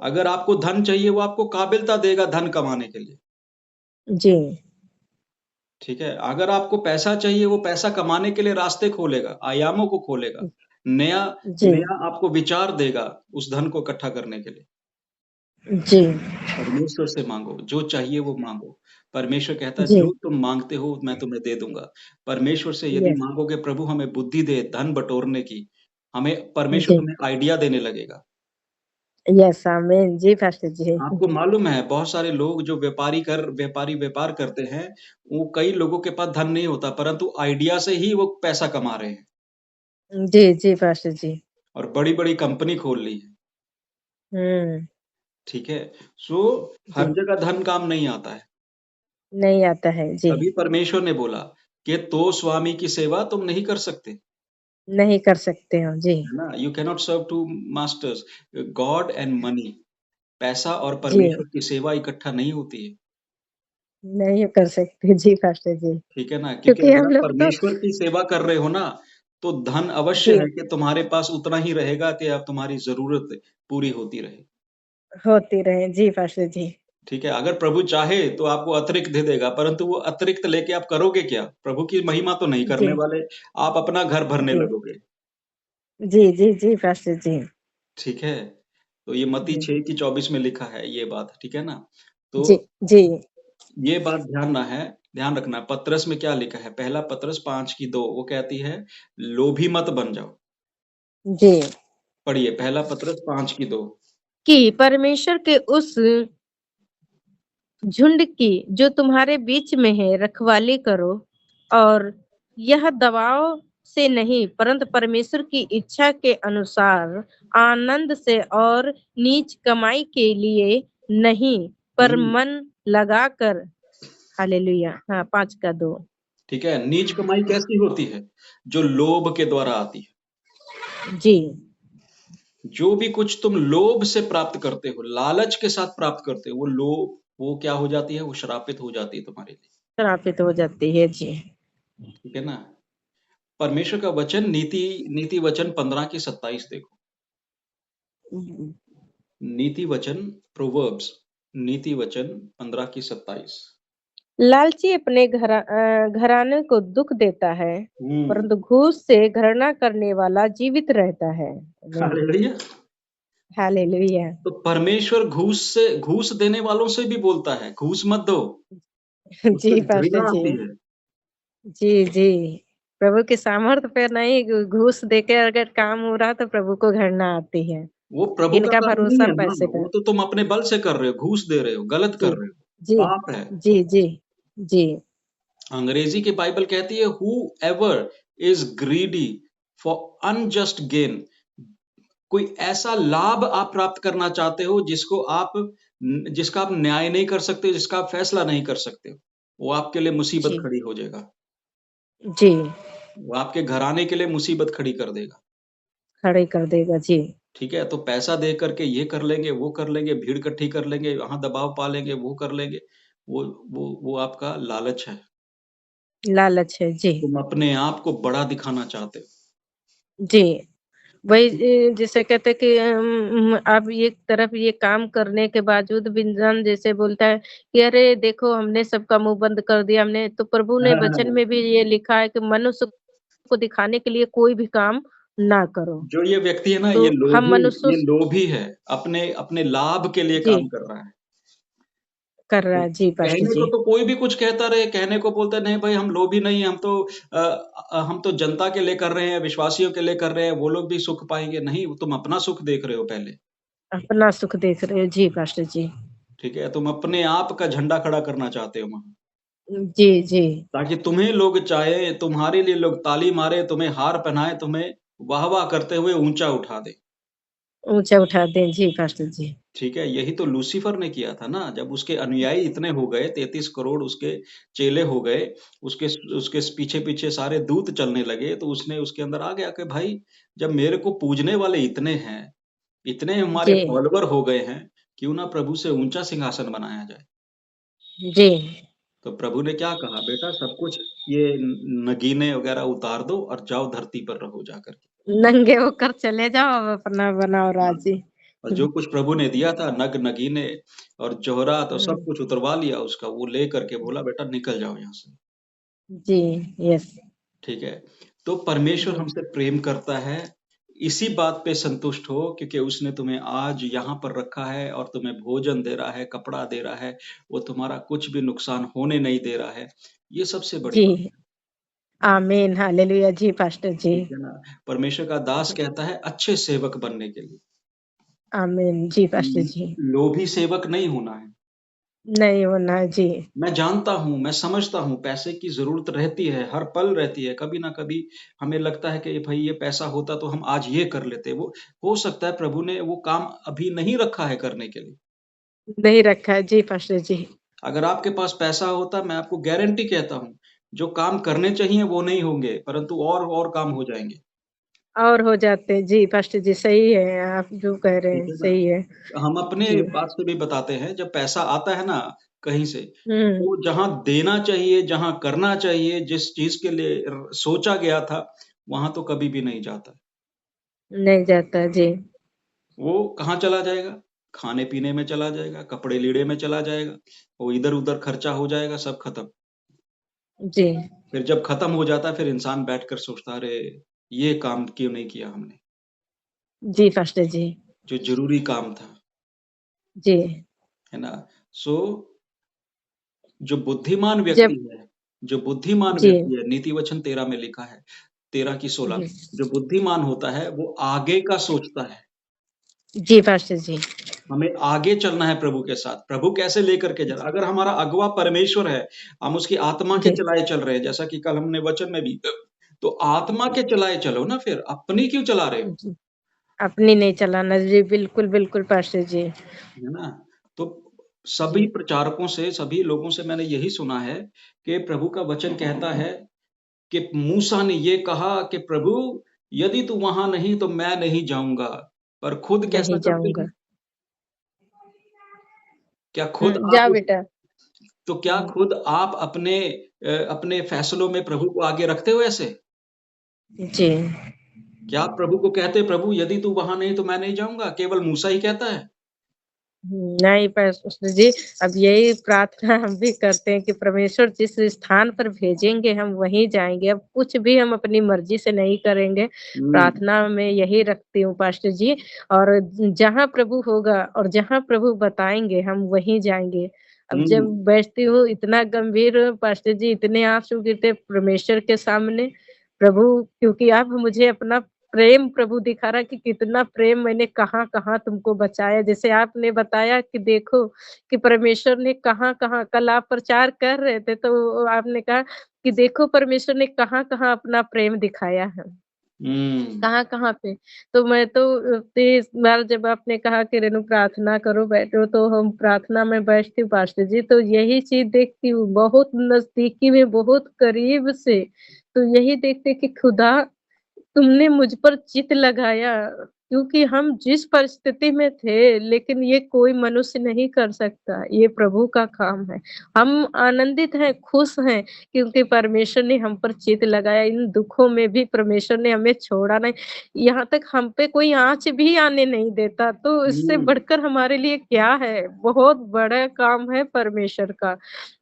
अगर आपको धन चाहिए, वो आपको काबिलता देगा धन कमाने के लिए, जी, ठीक है? अगर आपको पैसा चाहिए, वो पैसा कमाने के लिए रास्ते खोलेगा, आयामों को खोलेगा, नया जी, नया आपको विचार देगा उस धन को इकट्ठा करने के लिए। जी, परमेश्वर से माँगो, जो चाहिए वो माँगो। परमेश्वर कहता है जी, जो तुम माँगते हो मैं तुम्हें दे दूँगा। परमेश्वर से यदि यस, माँगोगे प्रभु हमें बुद्धि दे धन बटोरने की, हमें परमेश्वर जी, तुम्हें आइडिया देने लगेगा। यस, आमीन। जी, पास्टर जी। आपको मालूम है बहुत सारे लोग जो व्यापार करते हैं, वो कई लोगों के पास धन नहीं होता परंतु आइडिया से ही वो पैसा कमा रहे हैं जी, जी, पास्टर जी। और बड़ी-बड़ी कंपनी खोल ली है, हुँ, ठीक है? सो हर जी, जगह धन काम नहीं आता है। नहीं आता है। जी, तभी परमेश्वर ने बोला, कि तो स्वामी की सेवा तुम नहीं कर सकते, नहीं कर सकते हो। जी, है ना? You can not serve two masters, God and money, पैसा और जी, परमेश्वर की सेवा इकट्ठा नहीं होती है, नहीं कर सकते। जी, पास्टर जी। ठीक है ना? क्योंकि क्योंकि अगर हम आप लोग तो परमेश्वर की सेवा कर रहे हो ना, तो धन अवश्य जी, है कि तुम्हारे पास उतना ही रहेगा कि अब तुम्हारी ज़रूरत पूरी होती रहे, होती रहे। जी, पास्टर जी। ठीक है? अगर प्रभु चाहे तो आपको अतिरिक्त दे देगा, परंतु वो अतिरिक्त लेके आप करोगे क्या? प्रभु की महिमा तो नहीं जी, करने वाले, आप अपना घर भरने जी, लगोगे, जी, जी, जी, पास्टर जी। ठीक है? तो ये मत्ती जी, 6 की 24 में लिखा है ये बात, ठीक है ना? जी, तो जी, ये बात ध्यान रखना है, पतरस में क्या लिखा है? पहला पतरस 5 की 2 वो कहती है, लोभी मत बन जाओ। जी। पढ़िए पहला पतरस 5 की 2। कि परमेश्वर के उस झुंड की जो तुम्हारे बीच में है रखवाली करो और यह दबाव से नहीं परंतु परमेश्वर की इच्छा के अनुसार आनंद से और नीच कमाई के लिए नहीं पर हुँ, मन लगाकर हालेलुया हाँ 5 का 2 ठीक है? नीच कमाई कैसी होती है? जो लोभ के द्वारा आती है। जी जो भी कुछ तुम लोभ से प्राप्त करते हो, लालच के साथ प्राप्त करते हो, वो क्या हो जाती है? वो श्रापित हो जाती है तुम्हारे लिए, श्रापित हो जाती है जी ठीक है ना? परमेश्वर का वचन नीति वचन 15 की 27 देखो। नीति वचन प्रोवर्ब्स नीति वचन 15 की 27। लालची अपने घराने को दुख देता है हुँ, परंतु घूस से घृणा करने वाला जीवित रहता है आमीन हालेलुया! हालेलुया तो परमेश्वर घूस देने वालों से भी बोलता है, घूस मत दो, उससे जी पास्टर घृणा जी आती है। जी जी प्रभु की सामर्थ्य पे नहीं घूस देके अगर काम हो रहा तो प्रभु को घृणा आती है वो प्रभु का इनका काम नहीं भरोसा है ना, पैसे वो पर तो तुम अपने बल से कर रहे हो, घूस दे रहे हो, गलत जी कर रहे हो, जी पाप है। जी जी जी अंग्रेजी की बाइबल कहती है whoever is greedy for unjust gain, कोई ऐसा लाभ आप प्राप्त करना चाहते हो जिसका आप न्याय नहीं कर सकते, जिसका आप फैसला नहीं कर सकते हो, वो आपके लिए मुसीबत जी खड़ी हो जाएगा। जी वो आपके घराने के लिए मुसीबत खड़ी कर देगा। खड़े कर देगा जी ठीक है? तो पैसा दे कर के ये कर लेंगे, वो कर लेंगे, भीड़ इकट्ठी कर लेंगे, यहाँ दबाव पालेंगे, वो कर लेंगे। वो आपका लालच है। लालच है जी तुम अपने आप को बड़ा दिखाना चाहते हो। जी वही जैसे कहते हैं कि अब एक तरफ ये काम करने के बावजूद भी इंसान जैसे बोलता है कि अरे देखो हमने सबका मुंह बंद कर दिया हमने तो प्रभु ने वचन में भी ये लिखा है कि मनुष्य को दिखाने के लिए कोई भी काम ना करो जो ये व्यक्ति है ना, तो हम मनुष्यों ये लोभी है। अपने अपने लाभ के लिए जी काम कर रहा है। कर रहा तो है जी पास्टर कहने को जी तो कोई भी कुछ कहता रहे, कहने को बोलता है, नहीं भाई हम लोभी नहीं, हम तो जनता के लिए कर रहे हैं, विश्वासियों के लिए कर रहे हैं, वो लोग भी सुख पाएँगे। नहीं, तुम अपना सुख देख रहे हो पहले। अपना सुख देख रहे हो जी पास्टर जी ठीक है? तुम अपने आप का झंडा खड़ा करना चाहते हो वहाँ। जी जी ताकि तुम्हें लोग चाहें, तुम्हारे लिए लोग ताली मारे, तुम्हें हार पहनाएँ, तुम्हें वाह-वाह करते हुए ऊँचा उठा दें। ऊंचा उठा दें जी पास्टर जी ठीक है? यही तो लूसीफर ने किया था ना, जब उसके अनुयायी इतने हो गए, 33 करोड़ उसके चेले हो गए, उसके उसके पीछे-पीछे सारे दूत चलने लगे, तो उसने उसके अंदर आ गया कि भाई, जब मेरे को पूजने वाले इतने हैं, इतने हमारे जी फॉलोवर हो गए हैं, क्यों ना प्रभु से ऊँचा सिंहासन बनाया जाए। जी तो प्रभु ने क्या कहा, बेटा सब कुछ ये नगीने वगैरह उतार दो और जाओ धरती पर रहो जाकर के। नंगे होकर चले जाओ अब अपना बनाओ हाँ, राजी और जो कुछ प्रभु ने दिया था नगीने और जोहरात और सब हम्म, कुछ उतरवा लिया उसका, वो लेकर के बोला बेटा निकल जाओ यहाँ से, जी यस ठीक है? तो परमेश्वर जी हमसे प्रेम करता है, इसी बात पे संतुष्ट हो क्योंकि उसने तुम्हें आज यहाँ पर रखा है और तुम्हें भोजन दे रहा है, कपड़ा दे रहा है, वो तुम्हारा कुछ भी नुकसान होने नहीं दे रहा है, ये सबसे बड़ी जी बात है। आमीन हालेलुया जी पास्टर जी ठीक है ना? परमेश्वर का दास कहता है अच्छे सेवक बनने के लिए। आमीन जी पास्टर ल जी लोभी सेवक नहीं होना है। नहीं होना है जी मैं जानता हूँ, मैं समझता हूँ पैसे की ज़रूरत रहती है, हर पल रहती है। कभी न कभी हमें लगता है कि भई ये पैसा होता तो हम आज ये कर लेते। वो हो सकता है प्रभु ने वो काम अभी नहीं रखा है करने के लिए। नहीं रखा है जी पास्टर जी अगर आपके पास पैसा होता मैं आपको गारंटी कहता हूँ, जो काम करने चाहिए वो नहीं होंगे, परंतु और काम हो जाएँगे। और हो जाते हैं। जी, पास्टर जी सही है, आप जो कह रहे ठीक हैं है ना? सही है। हम अपने जी। बात से भी बताते हैं, जब पैसा आता है ना कहीं से, हुँ, तो जहाँ देना चाहिए, जहाँ करना चाहिए, जिस चीज़ के लिए सोचा गया था, वहाँ तो कभी भी नहीं जाता। नहीं जाता, जी। वो कहाँ चला जाएगा? खाने-पीने में चला जाएगा, कपड़े-लीड़े में चला जाएगा, वो इधर-उधर खर्चा हो जाएगा, सब खत्म। जी। फिर जब खत्म हो जाता है, फिर इंसान बैठकर सोचता है, अरे! ये काम क्यों नहीं किया हमने, जी, पास्टर जी। जो ज़रूरी काम था, जी। है ना? सो जो बुद्धिमान जब व्यक्ति है जो बुद्धिमान जी। व्यक्ति है, नीति वचन 13 में लिखा है, 13 की 16 जी। में, जो बुद्धिमान होता है, वो आगे का सोचता है। जी, पास्टर जी। हमें आगे चलना है प्रभु के साथ। प्रभु कैसे लेकर के जा रहा है? अगर हमारा अगुआ परमेश्वर है, हम उसकी आत्मा के जी। चलाए चल रहे हैं, जैसा कि कल हमने वचन में भी तो आत्मा के चलाए चलो ना फिर, अपनी क्यों चला रहे हो? जी। अपनी नहीं चलाना। जी, बिल्कुल, बिल्कुल पास्टर जी। है ना? तो जी। सभी प्रचारकों से, सभी लोगों से मैंने यही सुना है कि प्रभु का वचन कहता है कि मूसा ने ये कहा कि प्रभु यदि तू वहाँ नहीं तो मैं नहीं जाऊँगा। पर खुद कैसा नहीं करते जाऊँगा। हैं? क्या खुद आप जाओ उस बेटा। तो क्या हुँ। खुद आप अपने फैसलों में प्रभु को आगे रखते हो ऐसे? जी। क्या आप प्रभु को कहते प्रभु यदि तू वहाँ नहीं तो मैं नहीं जाऊँगा? केवल मूसा ही कहता है? नहीं पास्टर जी, अब यही प्रार्थना हम भी करते हैं कि परमेश्वर जिस स्थान पर भेजेंगे हम वहीं जाएँगे। अब कुछ भी हम अपनी मर्ज़ी से नहीं करेंगे। हुँ, प्रार्थना में यही रखती हूँ पास्टर जी, और जहाँ प्रभु होगा और जहाँ प्रभु बताएँगे हम वहीं जाएँगे। अब हुँ, जब बैठती हूँ इतना गंभीर पास्टर जी, इतने आँसू गिरते परमेश्वर के सामने, प्रभु क्योंकि आप मुझे अपना प्रेम प्रभु दिखा रहा है कि कितना प्रेम मैंने कहाँ-कहाँ तुमको बचाया। जैसे आपने बताया कि देखो कि परमेश्वर ने कहाँ-कहाँ, कल आप प्रचार कर रहे थे तो आपने कहा कि देखो परमेश्वर ने कहाँ-कहाँ अपना प्रेम दिखाया है। हुँ, कहाँ-कहाँ पे? तो मैं तो 30 बार जब आपने कहा कि रेणु प्रार्थना करो, बैठो, तो हम प्रार्थना में बैठती हूँ पास्टर जी, तो यही चीज़ देखती हूँ बहुत नज़दीकी में, बहुत करीब से। तो यही देखते कि खुदा तुमने मुझ पर चित्त लगाया, क्योंकि हम जिस परिस्थिति में थे, लेकिन ये कोई मनुष्य नहीं कर सकता, ये प्रभु का काम है। हम आनंदित हैं, खुश हैं, क्योंकि परमेश्वर ने हम पर चित्त लगाया। इन दुखों में भी परमेश्वर ने हमें छोड़ा नहीं, यहाँ तक हम पे कोई आँच भी आने नहीं देता, तो इससे हुँ, बढ़कर हमारे लिए क्या है? बहुत बड़ा काम है परमेश्वर का।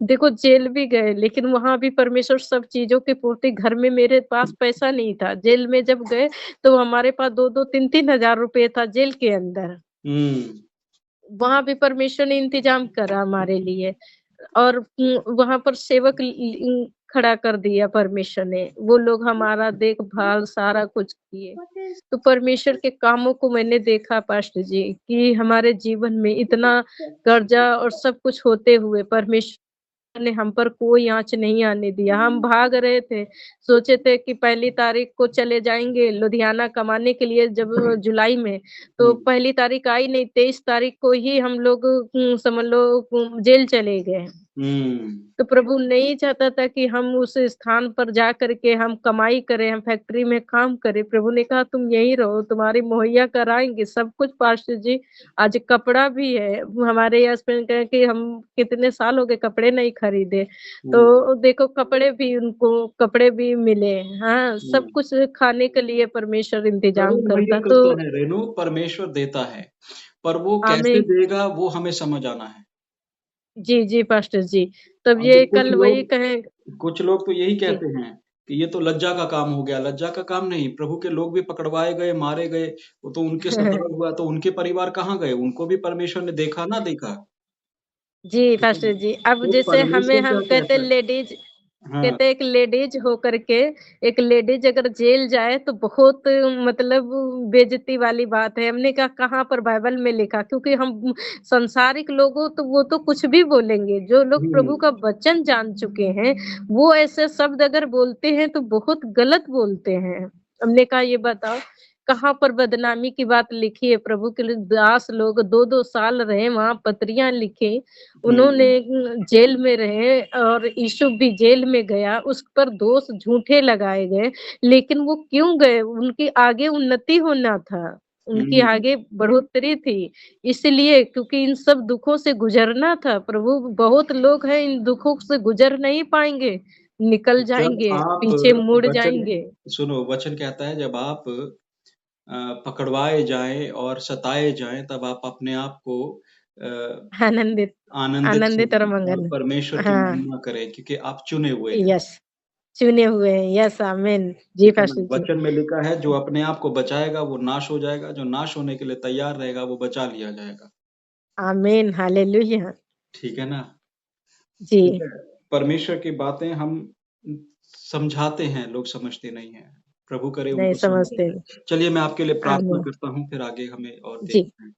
देखो जेल भी गए, लेकिन वहाँ भी परमेश्वर सब चीज़ों की पूर्ति, घर में मेरे पास पैसा नहीं था। जेल में जब गए तो हमारे पास 2-2 3-3 हज़ार रुपए था जेल के अंदर। हुँ, वहाँ भी परमेश्वर ने इंतज़ाम करा हमारे लिए, और वहाँ पर सेवक खड़ा कर दिया परमेश्वर ने। वो लोग हमारा देखभाल सारा कुछ किए। तो परमेश्वर के कामों को मैंने देखा पास्टर जी कि हमारे जीवन में इतना कर्जा और सब कुछ होते हुए परमेश्वर ने हम पर कोई आँच नहीं आने दिया। हम भाग रहे थे, सोचे थे कि पहली तारीख को चले जाएँगे लुधियाना कमाने के लिए, जब जुलाई में, तो हुँ, पहली तारीख आई नहीं, 23 तारीख को ही हम लोग समझ लो जेल चले गए। हुँ, तो प्रभु नहीं चाहता था कि हम उस स्थान पर जा कर के हम कमाई करें, हम फैक्ट्री में काम करें। प्रभु ने कहा तुम यहीं रहो, तुम्हारी मुहैया कराएँगे सब कुछ पास्टर जी। आज कपड़ा भी है, हमारे हस्बैंड कहे कि हम कितने साल हो गए कपड़े नहीं खरीदे। हुँ, तो देखो कपड़े भी उनको कपड़े भी मिले। हाँ, हुँ। सब कुछ खाने के लिए परमेश्वर प्रभु इंतज़ाम मुहैया करता। तो करता है रेनू, परमेश्वर देता है, पर वो कैसे आमीन। देगा वो हमें समझ आना है। जी, जी पास्टर जी। तब अब ये कुछ कल वही लोग कहें। कुछ लोग तो यही जी। कहते हैं कि ये तो लज्जा का काम हो गया, लज्जा का काम नहीं, प्रभु के लोग भी पकड़वाए गए, मारे गए, वो तो उनके साथ अलग हुआ, तो उनके परिवार कहाँ गए? उनको भी परमेश्वर ने देखा ना देखा, जी, ठीक है पास्टर ना? जी। अब तो जैसे हमें परमेश्वर हम क्या कहते कहता है लेडीज़, हाँ, कहते एक लेडीज़ होकर के, एक लेडीज़ अगर जेल जाए तो बहुत मतलब बेइज़्ज़ती वाली बात है। हमने कहा कहाँ पर बाइबल में लिखा? क्योंकि हम सांसारिक लोगों तो वो तो कुछ भी बोलेंगे, जो लोग हुँ, प्रभु का वचन जान चुके हैं, वो ऐसे शब्द अगर बोलते हैं तो बहुत गलत बोलते हैं। हमने कहा ये बताओ, कहाँ पर बदनामी की बात लिखी है, प्रभु के लिए दास लोग 2-2 साल रहे वहाँ, पत्रियाँ लिखे, उन्होंने हुँ, जेल में रहे और यीशु भी जेल में गया, उस पर दोष झूठे लगाए गए, लेकिन वो क्यों गए? उनकी आगे उन्नति होना था, उनकी हुँ, आगे बढ़ोतरी थी, इसलिए क्योंकि इन सब दुखों से गुज़रना था। प्रभु बहुत लोग हैं इन दुखों से गुज़र नहीं पाएँगे, निकल जब जाएँगे, आप पीछे मुड़ वचन जाएँगे। सुनो, वचन कहता है जब आप पकड़वाए जाएँ और सताए जाएँ, तब आप अपने आप को आनंदित आनंदित आनंदित और समझें और मंगन परमेश्वर की हाँ, महिमा करें क्योंकि आप चुने हुए हैं। यस, चुने हुए हैं, यस, आमीन। जी, ठीक है ना? पास्टर जी। वचन में लिखा है जो अपने आप को बचाएगा वो नाश हो जाएगा, जो नाश होने के लिए तैयार रहेगा वो बचा लिया जाएगा। आमीन, हालेलुया। ठीक है ना? ठीक जी, है? परमेश्वर की बातें हम समझाते हैं, लोग समझते नहीं हैं। प्रभु करे नहीं उनको समझ आ समझते। जाए। चलिए मैं आपके लिए प्रार्थना आमीन। करता हूँ, फिर आगे हमें और जी, देखते हैं।